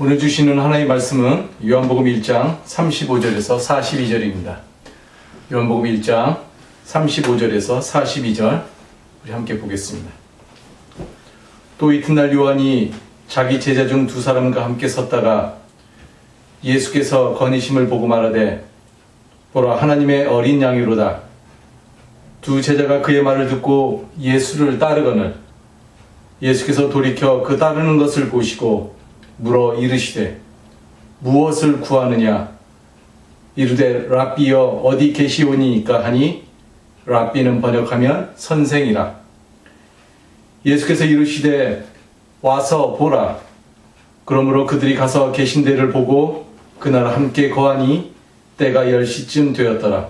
오늘 주시는 하나님의 말씀은 요한복음 1장 35절에서 42절입니다. 요한복음 1장 35절에서 42절 우리 함께 보겠습니다. 또 이튿날 요한이 자기 제자 중 두 사람과 함께 섰다가 예수께서 거니심을 보고 말하되 보라 하나님의 어린 양이로다. 두 제자가 그의 말을 듣고 예수를 따르거늘 예수께서 돌이켜 그 따르는 것을 보시고 물어 이르시되 무엇을 구하느냐 이르되 랍비여 어디 계시오니이까 하니 랍비는 번역하면 선생이라. 예수께서 이르시되 와서 보라. 그러므로 그들이 가서 계신 데를 보고 그날 함께 거하니 때가 10시쯤 되었더라.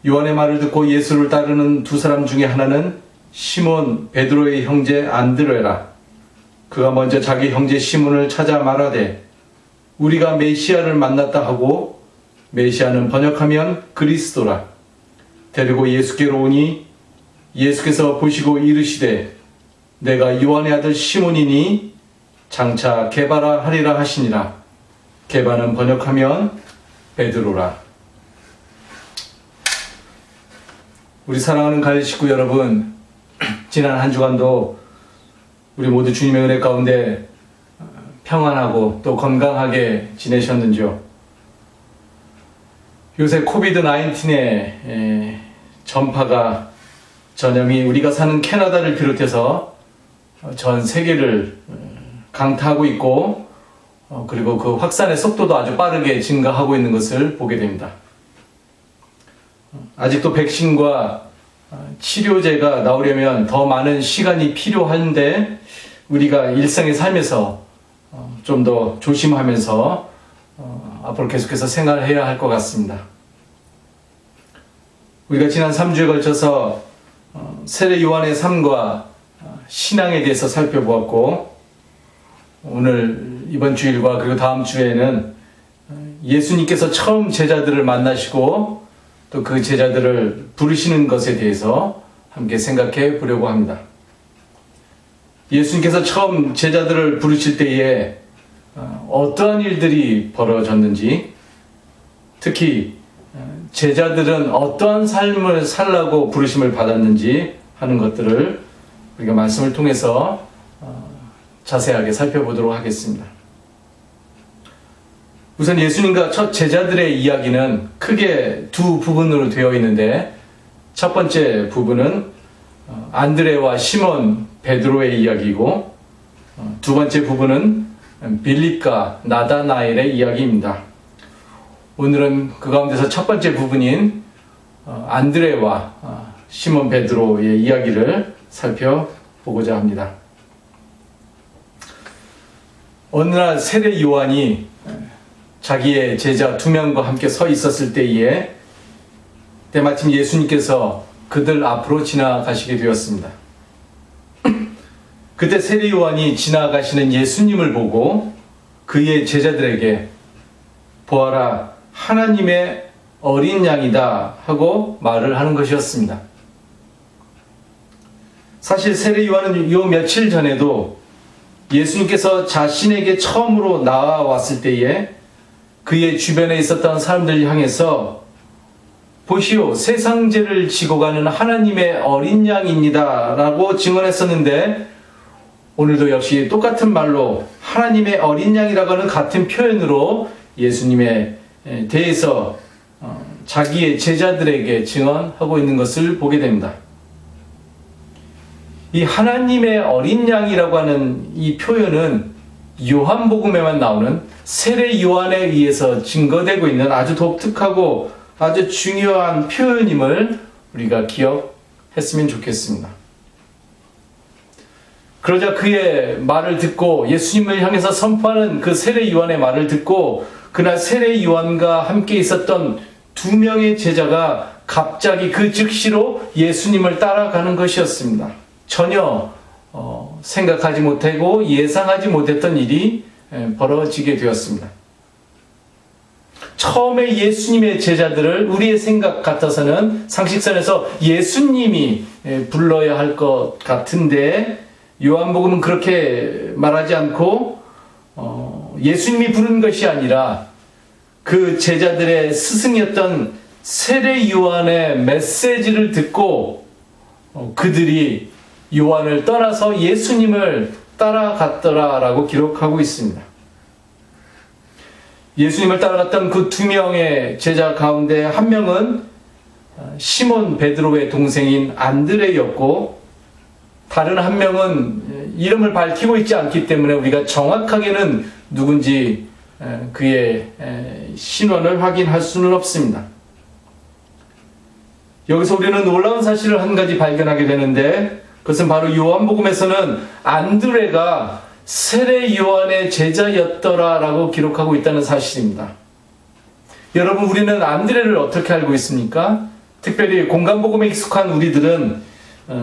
요한의 말을 듣고 예수를 따르는 두 사람 중에 하나는 시몬 베드로의 형제 안드레라. 그가 먼저 자기 형제 시몬을 찾아 말하되 우리가 메시아를 만났다 하고 메시아는 번역하면 그리스도라. 데리고 예수께로 오니 예수께서 보시고 이르시되 내가 요한의 아들 시몬이니 장차 게바라 하리라 하시니라. 게바는 번역하면 베드로라. 우리 사랑하는 가을 식구 여러분, 지난 한 주간도 우리 모두 주님의 은혜 가운데 평안하고 또 건강하게 지내셨는지요? 요새 코비드-19의 전파가 전염이 우리가 사는 캐나다를 비롯해서 전 세계를 강타하고 있고 그리고 그 확산의 속도도 아주 빠르게 증가하고 있는 것을 보게 됩니다. 아직도 백신과 치료제가 나오려면 더 많은 시간이 필요한데 우리가 일상의 삶에서 좀 더 조심하면서 앞으로 계속해서 생활해야 할 것 같습니다. 우리가 지난 3주에 걸쳐서 세례 요한의 삶과 신앙에 대해서 살펴보았고 오늘 이번 주일과 그리고 다음 주에는 예수님께서 처음 제자들을 만나시고 또 그 제자들을 부르시는 것에 대해서 함께 생각해 보려고 합니다. 예수님께서 처음 제자들을 부르실 때에 어떠한 일들이 벌어졌는지, 특히 제자들은 어떠한 삶을 살라고 부르심을 받았는지 하는 것들을 우리가 말씀을 통해서 자세하게 살펴보도록 하겠습니다. 우선 예수님과 첫 제자들의 이야기는 크게 두 부분으로 되어 있는데 첫 번째 부분은 안드레와 시몬 베드로의 이야기이고 두 번째 부분은 빌립과 나다나엘의 이야기입니다. 오늘은 그 가운데서 첫 번째 부분인 안드레와 시몬 베드로의 이야기를 살펴보고자 합니다. 어느 날 세례 요한이 자기의 제자 2명과 함께 서 있었을 때에 때마침 예수님께서 그들 앞으로 지나가시게 되었습니다. 그때 세례 요한이 지나가시는 예수님을 보고 그의 제자들에게 보아라 하나님의 어린 양이다 하고 말을 하는 것이었습니다. 사실 세례 요한은 요 며칠 전에도 예수님께서 자신에게 처음으로 나와왔을 때에 그의 주변에 있었던 사람들을 향해서 보시오 세상 죄를 지고 가는 하나님의 어린 양입니다 라고 증언했었는데 오늘도 역시 똑같은 말로 하나님의 어린 양이라고 하는 같은 표현으로 예수님에 대해서 자기의 제자들에게 증언하고 있는 것을 보게 됩니다. 이 하나님의 어린 양이라고 하는 이 표현은 요한복음에만 나오는 세례 요한에 의해서 증거되고 있는 아주 독특하고 아주 중요한 표현임을 우리가 기억했으면 좋겠습니다. 그러자 그의 말을 듣고 예수님을 향해서 선포하는 그 세례 요한의 말을 듣고 그날 세례 요한과 함께 있었던 2명의 제자가 갑자기 그 즉시로 예수님을 따라가는 것이었습니다. 전혀 생각하지 못하고 예상하지 못했던 일이 벌어지게 되었습니다. 처음에 예수님의 제자들을 우리의 생각 같아서는 상식선에서 예수님이 불러야 할 것 같은데 요한복음은 그렇게 말하지 않고 예수님이 부른 것이 아니라 그 제자들의 스승이었던 세례 요한의 메시지를 듣고 그들이 요한을 떠나서 예수님을 따라갔더라라고 기록하고 있습니다. 예수님을 따라갔던 그 두 명의 제자 가운데 한 명은 시몬 베드로의 동생인 안드레였고, 다른 한 명은 이름을 밝히고 있지 않기 때문에 우리가 정확하게는 누군지 그의 신원을 확인할 수는 없습니다. 여기서 우리는 놀라운 사실을 한 가지 발견하게 되는데, 그것은 바로 요한복음에서는 안드레가 세례 요한의 제자였더라라고 기록하고 있다는 사실입니다. 여러분, 우리는 안드레를 어떻게 알고 있습니까? 특별히 공간복음에 익숙한 우리들은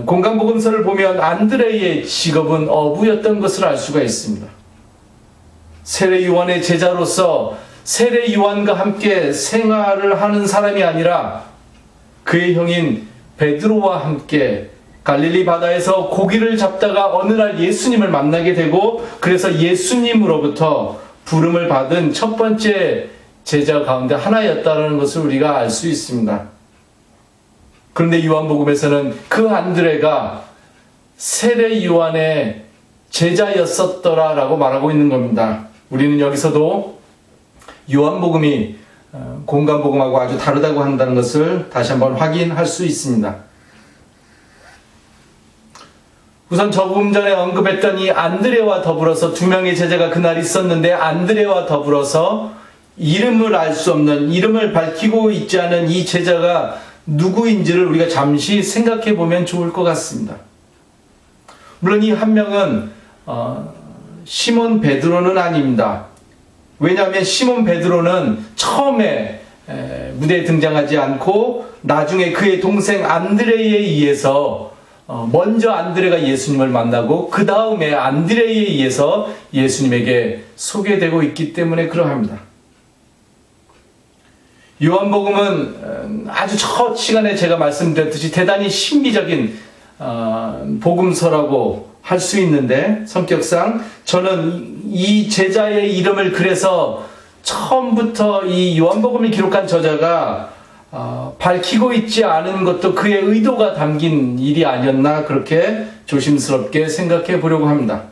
공간복음서를 보면 안드레의 직업은 어부였던 것을 알 수가 있습니다. 세례 요한의 제자로서 세례 요한과 함께 생활을 하는 사람이 아니라 그의 형인 베드로와 함께 갈릴리 바다에서 고기를 잡다가 어느 날 예수님을 만나게 되고, 그래서 예수님으로부터 부름을 받은 첫 번째 제자 가운데 하나였다는 것을 우리가 알 수 있습니다. 그런데 요한복음에서는 그 안드레가 세례 요한의 제자였었더라라고 말하고 있는 겁니다. 우리는 여기서도 요한복음이 공간복음하고 아주 다르다고 한다는 것을 다시 한번 확인할 수 있습니다. 우선 조금 전에 언급했던 이 안드레와 더불어서 두 명의 제자가 그날 있었는데, 안드레와 더불어서 이름을 알 수 없는, 이름을 밝히고 있지 않은 이 제자가 누구인지를 우리가 잠시 생각해 보면 좋을 것 같습니다. 물론 이 한 명은 시몬 베드로는 아닙니다. 왜냐하면 시몬 베드로는 처음에 무대에 등장하지 않고 나중에 그의 동생 안드레에 의해서 먼저 안드레가 예수님을 만나고 그 다음에 안드레에 의해서 예수님에게 소개되고 있기 때문에 그러합니다. 요한복음은 아주 첫 시간에 제가 말씀드렸듯이 대단히 신비적인 복음서라고 할 수 있는데, 성격상 저는 이 제자의 이름을 그래서 처음부터 이 요한복음을 기록한 저자가 밝히고 있지 않은 것도 그의 의도가 담긴 일이 아니었나, 그렇게 조심스럽게 생각해 보려고 합니다.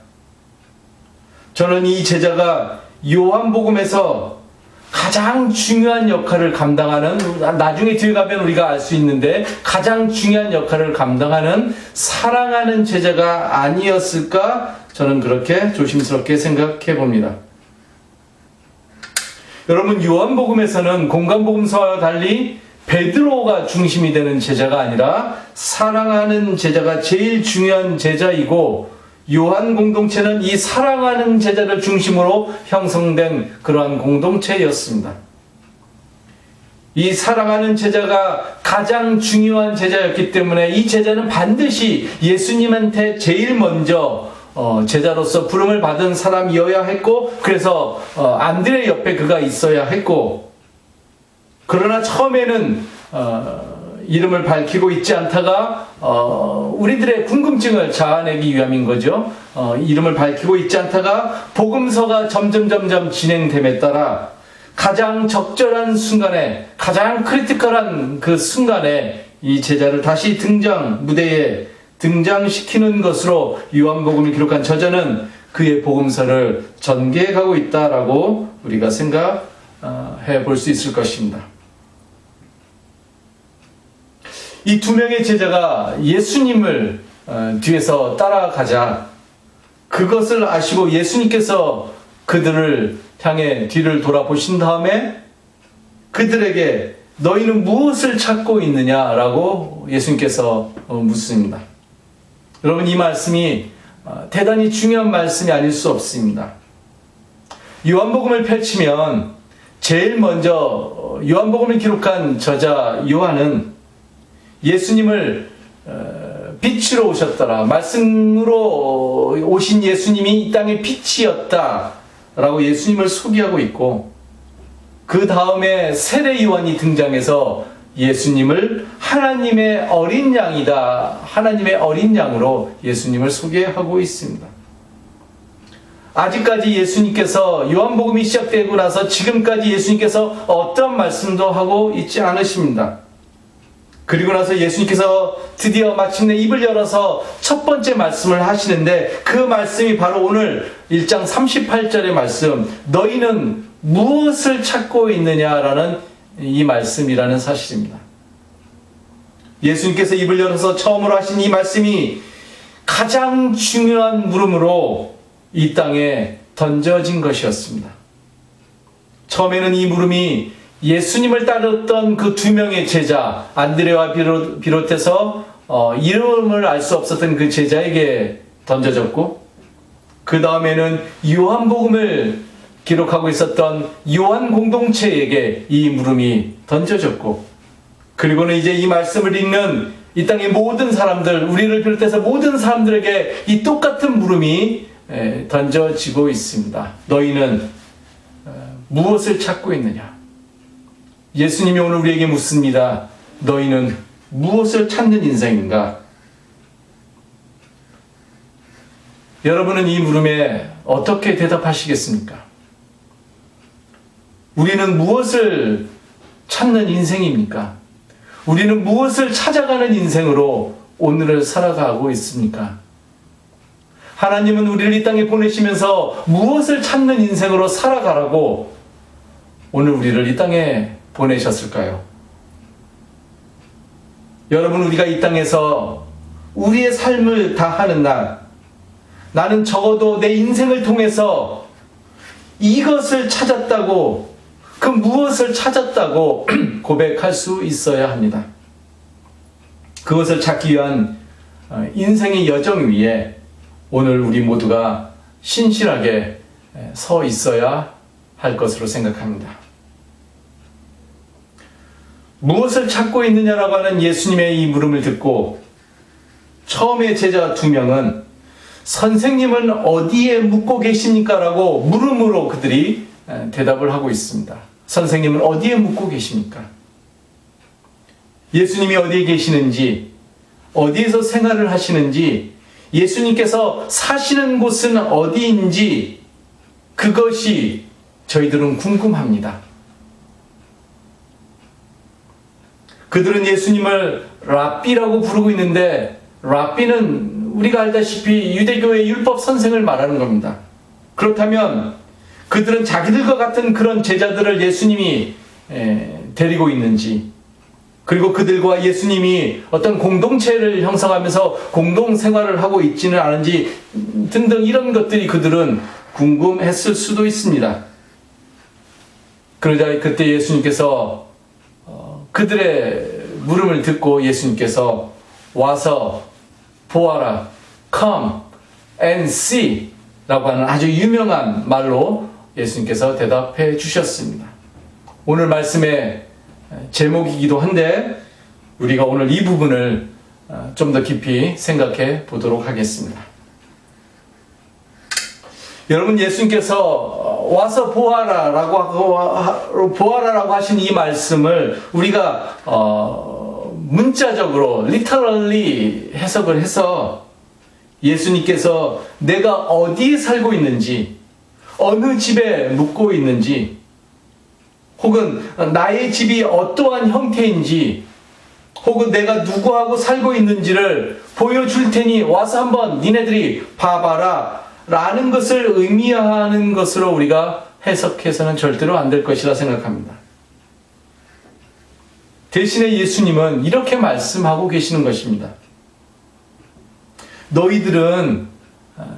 저는 이 제자가 요한복음에서 가장 중요한 역할을 감당하는, 나중에 뒤에 가면 우리가 알 수 있는데 가장 중요한 역할을 감당하는 사랑하는 제자가 아니었을까, 저는 그렇게 조심스럽게 생각해 봅니다. 여러분, 요한복음에서는 공간복음서와 달리 베드로가 중심이 되는 제자가 아니라 사랑하는 제자가 제일 중요한 제자이고, 요한 공동체는 이 사랑하는 제자를 중심으로 형성된 그러한 공동체였습니다. 이 사랑하는 제자가 가장 중요한 제자였기 때문에 이 제자는 반드시 예수님한테 제일 먼저 제자로서 부름을 받은 사람이어야 했고, 그래서 안드레 옆에 그가 있어야 했고, 그러나 처음에는 이름을 밝히고 있지 않다가 우리들의 궁금증을 자아내기 위함인 거죠. 이름을 밝히고 있지 않다가 복음서가 점점 진행됨에 따라 가장 적절한 순간에, 가장 크리티컬한 그 순간에 이 제자를 다시 무대에 등장시키는 것으로 요한복음을 기록한 저자는 그의 복음서를 전개해 가고 있다라고 우리가 생각해 볼 수 있을 것입니다. 이 두 명의 제자가 예수님을 뒤에서 따라가자, 그것을 아시고 예수님께서 그들을 향해 뒤를 돌아보신 다음에 그들에게 너희는 무엇을 찾고 있느냐라고 예수님께서 묻습니다. 여러분, 이 말씀이 대단히 중요한 말씀이 아닐 수 없습니다. 요한복음을 펼치면 제일 먼저 요한복음을 기록한 저자 요한은 예수님을 빛으로 오셨더라, 말씀으로 오신 예수님이 이 땅의 빛이었다 라고 예수님을 소개하고 있고, 그 다음에 세례 요한이 등장해서 예수님을 하나님의 어린 양이다, 하나님의 어린 양으로 예수님을 소개하고 있습니다. 아직까지 예수님께서 요한복음이 시작되고 나서 지금까지 예수님께서 어떤 말씀도 하고 있지 않으십니다. 그리고 나서 예수님께서 드디어 마침내 입을 열어서 첫 번째 말씀을 하시는데 그 말씀이 바로 오늘 1장 38절의 말씀, 너희는 무엇을 찾고 있느냐라는 이 말씀이라는 사실입니다. 예수님께서 입을 열어서 처음으로 하신 이 말씀이 가장 중요한 물음으로 이 땅에 던져진 것이었습니다. 처음에는 이 물음이 예수님을 따랐던 그 두 명의 제자, 안드레와 비롯해서 이름을 알 수 없었던 그 제자에게 던져졌고, 그 다음에는 요한복음을 기록하고 있었던 요한 공동체에게 이 물음이 던져졌고, 그리고는 이제 이 말씀을 읽는 이 땅의 모든 사람들, 우리를 비롯해서 모든 사람들에게 이 똑같은 물음이 던져지고 있습니다. 너희는 무엇을 찾고 있느냐? 예수님이 오늘 우리에게 묻습니다. 너희는 무엇을 찾는 인생인가? 여러분은 이 물음에 어떻게 대답하시겠습니까? 우리는 무엇을 찾는 인생입니까? 우리는 무엇을 찾아가는 인생으로 오늘을 살아가고 있습니까? 하나님은 우리를 이 땅에 보내시면서 무엇을 찾는 인생으로 살아가라고 오늘 우리를 이 땅에 보내셨을까요? 여러분, 우리가 이 땅에서 우리의 삶을 다하는 날, 나는 적어도 내 인생을 통해서 이것을 찾았다고, 그 무엇을 찾았다고 고백할 수 있어야 합니다. 그것을 찾기 위한 인생의 여정 위에 오늘 우리 모두가 신실하게 서 있어야 할 것으로 생각합니다. 무엇을 찾고 있느냐라고 하는 예수님의 이 물음을 듣고 처음에 제자 두 명은 선생님은 어디에 묵고 계십니까? 라고 물음으로 그들이 대답을 하고 있습니다. 선생님은 어디에 묵고 계십니까? 예수님이 어디에 계시는지, 어디에서 생활을 하시는지, 예수님께서 사시는 곳은 어디인지 그것이 저희들은 궁금합니다. 그들은 예수님을 랍비라고 부르고 있는데 랍비는 우리가 알다시피 유대교의 율법 선생을 말하는 겁니다. 그렇다면 그들은 자기들과 같은 그런 제자들을 예수님이 데리고 있는지, 그리고 그들과 예수님이 어떤 공동체를 형성하면서 공동생활을 하고 있지는 않은지 등등 이런 것들이 그들은 궁금했을 수도 있습니다. 그러자 그때 예수님께서 그들의 물음을 듣고 예수님께서 와서 보아라, come and see 라고 하는 아주 유명한 말로 예수님께서 대답해 주셨습니다. 오늘 말씀의 제목이기도 한데 우리가 오늘 이 부분을 좀 더 깊이 생각해 보도록 하겠습니다. 여러분, 예수님께서 와서 보아라라고 하신 이 말씀을 우리가 문자적으로 literally 해석을 해서 예수님께서 내가 어디에 살고 있는지, 어느 집에 묵고 있는지, 혹은 나의 집이 어떠한 형태인지, 혹은 내가 누구하고 살고 있는지를 보여줄 테니 와서 한번 니네들이 봐봐라 라는 것을 의미하는 것으로 우리가 해석해서는 절대로 안 될 것이라 생각합니다. 대신에 예수님은 이렇게 말씀하고 계시는 것입니다. 너희들은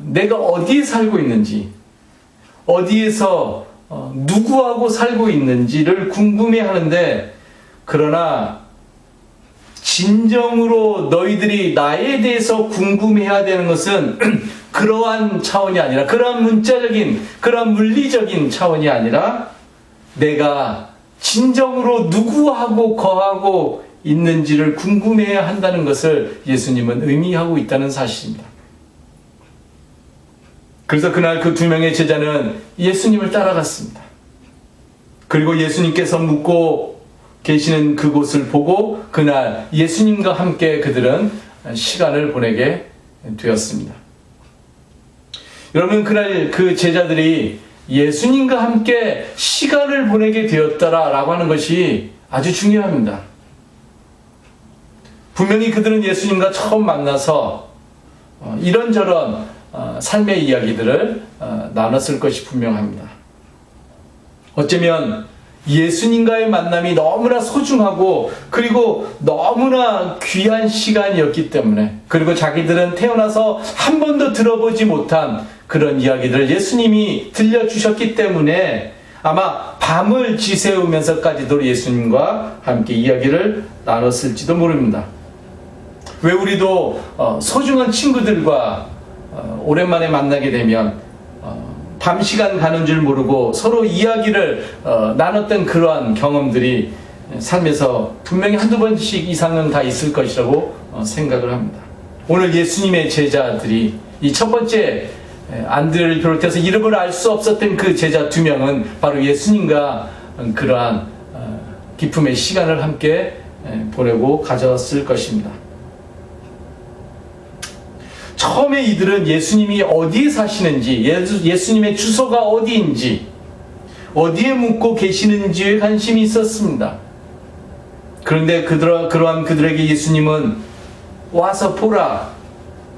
내가 어디에 살고 있는지, 어디에서 누구하고 살고 있는지를 궁금해하는데, 그러나 진정으로 너희들이 나에 대해서 궁금해야 되는 것은 그러한 차원이 아니라, 그러한 문자적인, 그러한 물리적인 차원이 아니라 내가 진정으로 누구하고 거하고 있는지를 궁금해야 한다는 것을 예수님은 의미하고 있다는 사실입니다. 그래서 그날 그 두 명의 제자는 예수님을 따라갔습니다. 그리고 예수님께서 묵고 계시는 그곳을 보고 그날 예수님과 함께 그들은 시간을 보내게 되었습니다. 여러분, 그날 그 제자들이 예수님과 함께 시간을 보내게 되었더라라고 하는 것이 아주 중요합니다. 분명히 그들은 예수님과 처음 만나서 이런저런 삶의 이야기들을 나눴을 것이 분명합니다. 어쩌면 예수님과의 만남이 너무나 소중하고 그리고 너무나 귀한 시간이었기 때문에, 그리고 자기들은 태어나서 한 번도 들어보지 못한 그런 이야기들을 예수님이 들려주셨기 때문에 아마 밤을 지새우면서까지도 예수님과 함께 이야기를 나눴을지도 모릅니다. 왜 우리도 소중한 친구들과 오랜만에 만나게 되면 밤 시간 가는 줄 모르고 서로 이야기를 나눴던 그러한 경험들이 삶에서 분명히 한두 번씩 이상은 다 있을 것이라고 생각을 합니다. 오늘 예수님의 제자들이 이 첫 번째 안드레를 비롯해서 이름을 알 수 없었던 그 제자 2명은 바로 예수님과 그러한 기쁨의 시간을 함께 보내고 가졌을 것입니다. 처음에 이들은 예수님이 어디에 사시는지, 예수님의 주소가 어디인지, 어디에 묵고 계시는지에 관심이 있었습니다. 그런데 그러한 그들에게 예수님은 와서 보라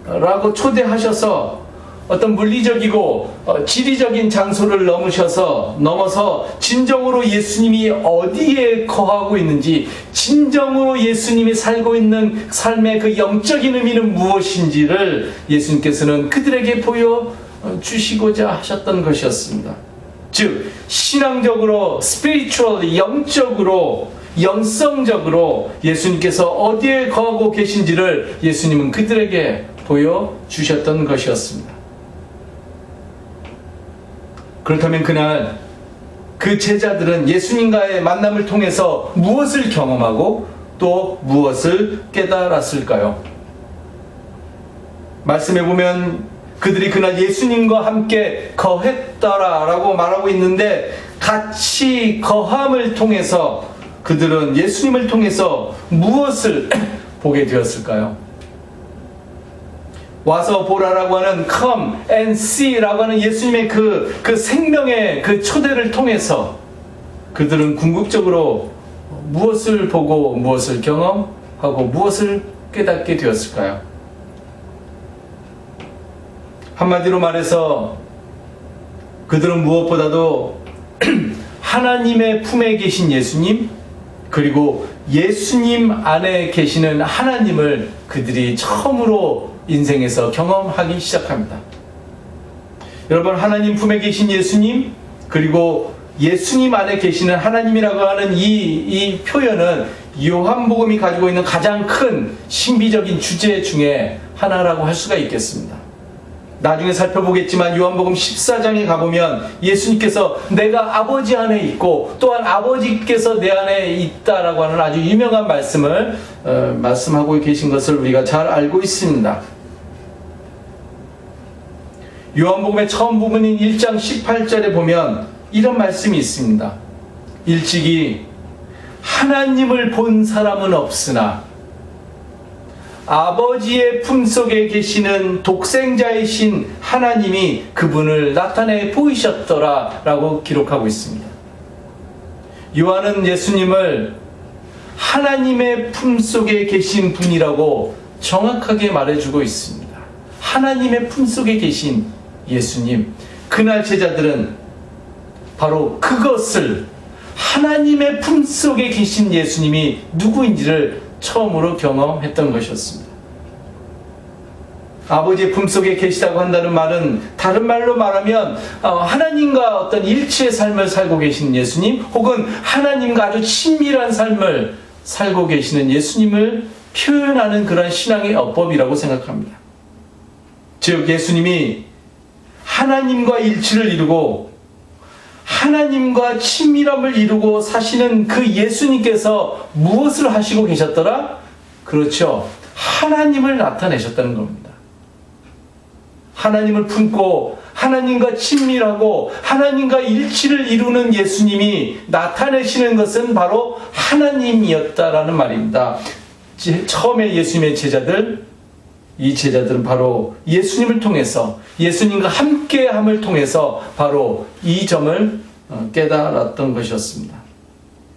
라고 초대하셔서 어떤 물리적이고 지리적인 장소를 넘어서 진정으로 예수님이 어디에 거하고 있는지, 진정으로 예수님이 살고 있는 삶의 그 영적인 의미는 무엇인지를 예수님께서는 그들에게 보여주시고자 하셨던 것이었습니다. 즉 신앙적으로, spiritually, 영적으로, 영성적으로 예수님께서 어디에 거하고 계신지를 예수님은 그들에게 보여주셨던 것이었습니다. 그렇다면 그날 그 제자들은 예수님과의 만남을 통해서 무엇을 경험하고 또 무엇을 깨달았을까요? 말씀해 보면 그들이 그날 예수님과 함께 거했더라라고 말하고 있는데, 같이 거함을 통해서 그들은 예수님을 통해서 무엇을 보게 되었을까요? 와서 보라라고 하는 come and see라고 하는 예수님의 그 생명의 그 초대를 통해서 그들은 궁극적으로 무엇을 보고 무엇을 경험하고 무엇을 깨닫게 되었을까요? 한마디로 말해서 그들은 무엇보다도 하나님의 품에 계신 예수님, 그리고 예수님 안에 계시는 하나님을 그들이 처음으로 인생에서 경험하기 시작합니다. 여러분, 하나님 품에 계신 예수님, 그리고 예수님 안에 계시는 하나님이라고 하는 이 표현은 요한복음이 가지고 있는 가장 큰 신비적인 주제 중에 하나라고 할 수가 있겠습니다. 나중에 살펴보겠지만 요한복음 14장에 가보면 예수님께서 내가 아버지 안에 있고 또한 아버지께서 내 안에 있다라고 하는 아주 유명한 말씀을 말씀하고 계신 것을 우리가 잘 알고 있습니다. 요한복음의 처음 부분인 1장 18절에 보면 이런 말씀이 있습니다. 일찍이 하나님을 본 사람은 없으나 아버지의 품속에 계시는 독생자이신 하나님이 그분을 나타내 보이셨더라 라고 기록하고 있습니다. 요한은 예수님을 하나님의 품속에 계신 분이라고 정확하게 말해주고 있습니다. 하나님의 품속에 계신 예수님. 그날 제자들은 바로 그것을, 하나님의 품속에 계신 예수님이 누구인지를 처음으로 경험했던 것이었습니다. 아버지의 품속에 계시다고 한다는 말은 다른 말로 말하면 하나님과 어떤 일치의 삶을 살고 계신 예수님, 혹은 하나님과 아주 친밀한 삶을 살고 계시는 예수님을 표현하는 그런 신앙의 어법이라고 생각합니다. 즉 예수님이 하나님과 일치를 이루고 하나님과 친밀함을 이루고 사시는 그 예수님께서 무엇을 하시고 계셨더라? 그렇죠. 하나님을 나타내셨다는 겁니다. 하나님을 품고 하나님과 친밀하고 하나님과 일치를 이루는 예수님이 나타내시는 것은 바로 하나님이었다라는 말입니다. 처음에 예수님의 제자들, 이 제자들은 바로 예수님을 통해서 예수님과 함께함을 통해서 바로 이 점을 깨달았던 것이었습니다.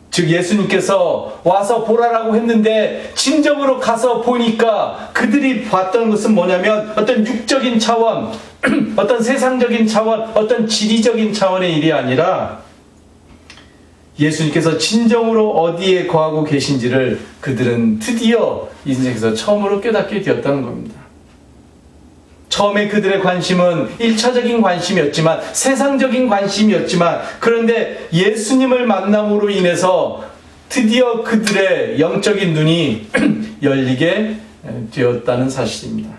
즉 예수님께서 와서 보라라고 했는데 진정으로 가서 보니까 그들이 봤던 것은 뭐냐면 어떤 육적인 차원, 어떤 세상적인 차원, 어떤 지리적인 차원의 일이 아니라 예수님께서 진정으로 어디에 거하고 계신지를 그들은 드디어 인생에서 처음으로 깨닫게 되었다는 겁니다. 처음에 그들의 관심은 1차적인 관심이었지만, 세상적인 관심이었지만, 그런데 예수님을 만남으로 인해서 드디어 그들의 영적인 눈이 열리게 되었다는 사실입니다.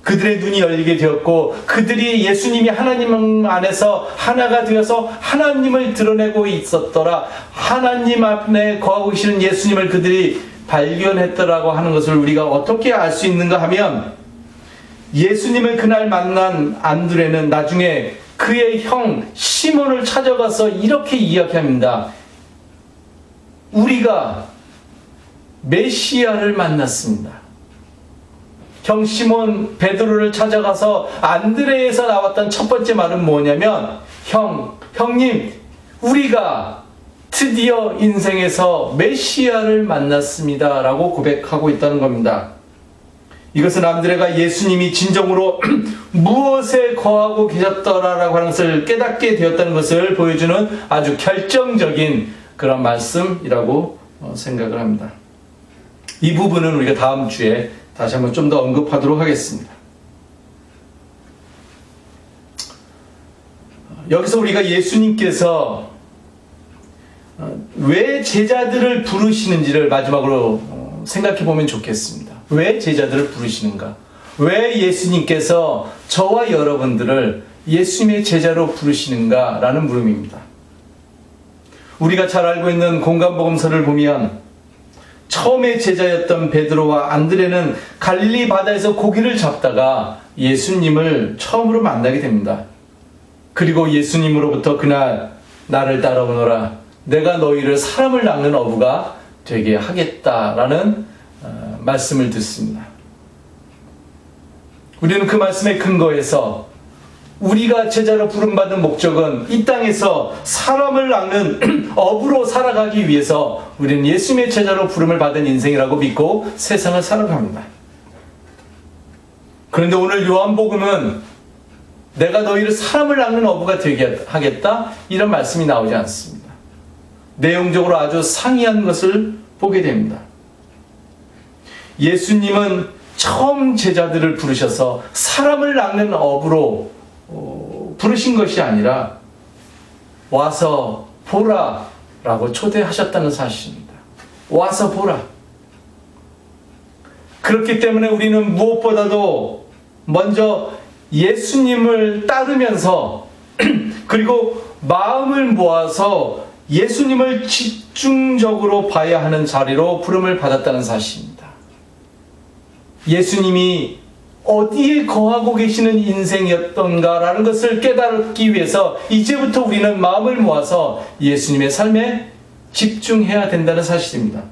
그들의 눈이 열리게 되었고, 그들이 예수님이 하나님 안에서 하나가 되어서 하나님을 드러내고 있었더라, 하나님 앞에 거하고 계시는 예수님을 그들이 발견했더라고 하는 것을 우리가 어떻게 알 수 있는가 하면, 예수님을 그날 만난 안드레는 나중에 그의 형 시몬을 찾아가서 이렇게 이야기합니다. 우리가 메시아를 만났습니다. 형 시몬 베드로를 찾아가서 안드레에서 나왔던 첫 번째 말은 뭐냐면, 형님, 우리가 드디어 인생에서 메시아를 만났습니다 라고 고백하고 있다는 겁니다. 이것은 안드레가 예수님이 진정으로 무엇에 거하고 계셨더라라고 하는 것을 깨닫게 되었다는 것을 보여주는 아주 결정적인 그런 말씀이라고 생각을 합니다. 이 부분은 우리가 다음 주에 다시 한번 좀 더 언급하도록 하겠습니다. 여기서 우리가 예수님께서 왜 제자들을 부르시는지를 마지막으로 생각해 보면 좋겠습니다. 왜 제자들을 부르시는가? 왜 예수님께서 저와 여러분들을 예수님의 제자로 부르시는가? 라는 물음입니다. 우리가 잘 알고 있는 공간복음서를 보면 처음에 제자였던 베드로와 안드레는 갈릴리 바다에서 고기를 잡다가 예수님을 처음으로 만나게 됩니다. 그리고 예수님으로부터 그날 나를 따라오너라, 내가 너희를 사람을 낚는 어부가 되게 하겠다라는 말씀을 듣습니다. 우리는 그 말씀의 근거에서 우리가 제자로 부름받은 목적은 이 땅에서 사람을 낚는 어부로 살아가기 위해서 우리는 예수님의 제자로 부름을 받은 인생이라고 믿고 세상을 살아갑니다. 그런데 오늘 요한복음은 내가 너희를 사람을 낚는 어부가 되게 하겠다, 이런 말씀이 나오지 않습니다. 내용적으로 아주 상이한 것을 보게 됩니다. 예수님은 처음 제자들을 부르셔서 사람을 낚는 어부로 부르신 것이 아니라 와서 보라 라고 초대하셨다는 사실입니다. 와서 보라. 그렇기 때문에 우리는 무엇보다도 먼저 예수님을 따르면서 그리고 마음을 모아서 예수님을 집중적으로 봐야 하는 자리로 부름을 받았다는 사실입니다. 예수님이 어디에 거하고 계시는 인생이었던가라는 것을 깨닫기 위해서 이제부터 우리는 마음을 모아서 예수님의 삶에 집중해야 된다는 사실입니다.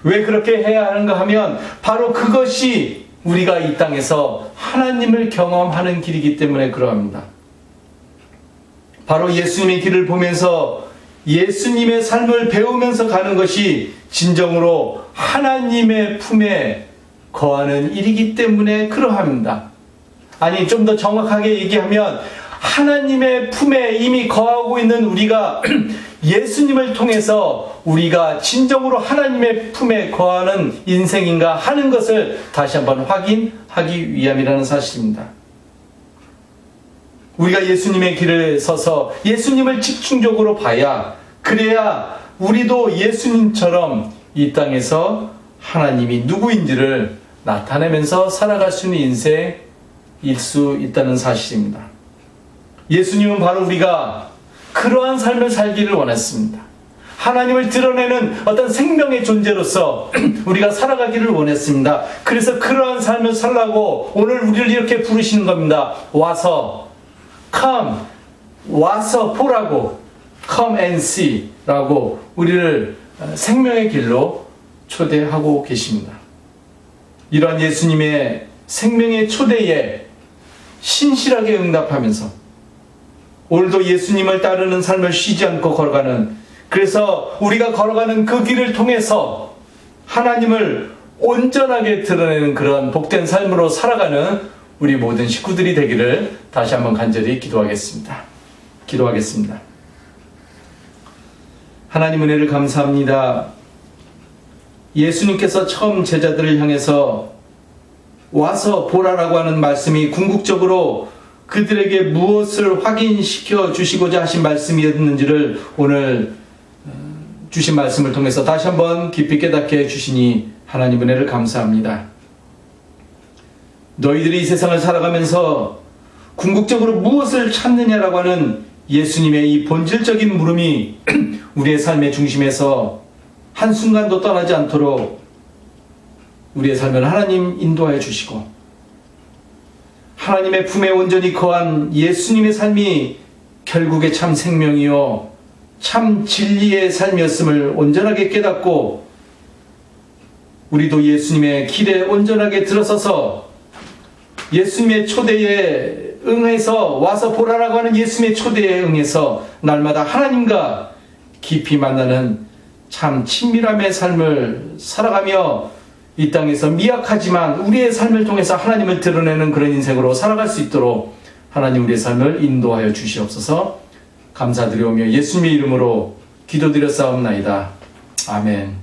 왜 그렇게 해야 하는가 하면 바로 그것이 우리가 이 땅에서 하나님을 경험하는 길이기 때문에 그러합니다. 바로 예수님의 길을 보면서 예수님의 삶을 배우면서 가는 것이 진정으로 하나님의 품에 거하는 일이기 때문에 그러합니다. 아니, 좀 더 정확하게 얘기하면 하나님의 품에 이미 거하고 있는 우리가 예수님을 통해서 우리가 진정으로 하나님의 품에 거하는 인생인가 하는 것을 다시 한번 확인하기 위함이라는 사실입니다. 우리가 예수님의 길을 서서 예수님을 집중적으로 봐야, 그래야 우리도 예수님처럼 이 땅에서 하나님이 누구인지를 나타내면서 살아갈 수 있는 인생일 수 있다는 사실입니다. 예수님은 바로 우리가 그러한 삶을 살기를 원했습니다. 하나님을 드러내는 어떤 생명의 존재로서 우리가 살아가기를 원했습니다. 그래서 그러한 삶을 살라고 오늘 우리를 이렇게 부르시는 겁니다. 와서, come, 와서 보라고, come and see 라고 우리를 생명의 길로 초대하고 계십니다. 이러한 예수님의 생명의 초대에 신실하게 응답하면서 오늘도 예수님을 따르는 삶을 쉬지 않고 걸어가는, 그래서 우리가 걸어가는 그 길을 통해서 하나님을 온전하게 드러내는 그런 복된 삶으로 살아가는 우리 모든 식구들이 되기를 다시 한번 간절히 기도하겠습니다. 기도하겠습니다. 하나님 은혜를 감사합니다. 예수님께서 처음 제자들을 향해서 와서 보라라고 하는 말씀이 궁극적으로 그들에게 무엇을 확인시켜 주시고자 하신 말씀이었는지를 오늘 주신 말씀을 통해서 다시 한번 깊이 깨닫게 해주시니 하나님 은혜를 감사합니다. 너희들이 이 세상을 살아가면서 궁극적으로 무엇을 찾느냐라고 하는 예수님의 이 본질적인 물음이 우리의 삶의 중심에서 한순간도 떠나지 않도록 우리의 삶을 하나님 인도하여 주시고, 하나님의 품에 온전히 거한 예수님의 삶이 결국에 참 생명이요 참 진리의 삶이었음을 온전하게 깨닫고, 우리도 예수님의 길에 온전하게 들어서서 예수님의 초대에 응해서 와서 보라라고 하는 예수님의 초대에 응해서 날마다 하나님과 깊이 만나는 참 친밀함의 삶을 살아가며 이 땅에서 미약하지만 우리의 삶을 통해서 하나님을 드러내는 그런 인생으로 살아갈 수 있도록 하나님 우리의 삶을 인도하여 주시옵소서. 감사드리오며 예수님의 이름으로 기도드렸사옵나이다. 아멘.